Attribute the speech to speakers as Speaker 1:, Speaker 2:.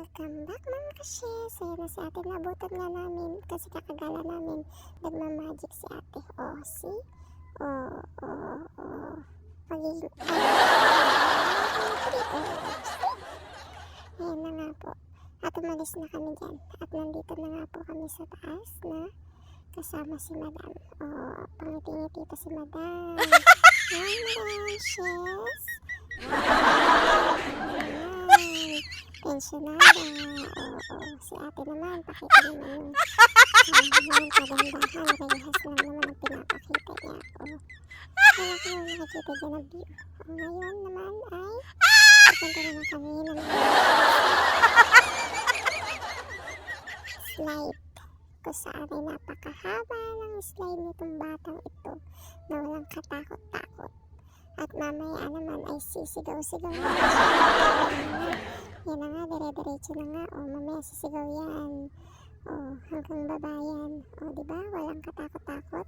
Speaker 1: Welcome back mga ka-shares. Ayan na si ate, nabutan nga namin kasi kakagala namin. Nagmamagic si ate. Oh, see? Pagiging ayan na nga po. At umalis na kami dyan. At nandito na nga po kami sa taas na kasama si madam. Oh, pangiti-ngiti pa si madam. Hi madam, shares. Pensionada. Oo, si ate naman, pakita naman yung yung kagandahan, rehas lang naman ang pinapakita niya. Wala ko naman nakikita dyan na view. Ngayon naman ay pupunta naman kami ng slide. Kung saan ay napakahaba ng slide nitong batang ito na walang katakot-takot. At mamaya naman ay sisigaw-sigaw na siya. Yan na nga, dire-diretso na nga. O, mamaya sisigaw yan. O, hanggang baba yan. O, diba? Walang katakot-takot.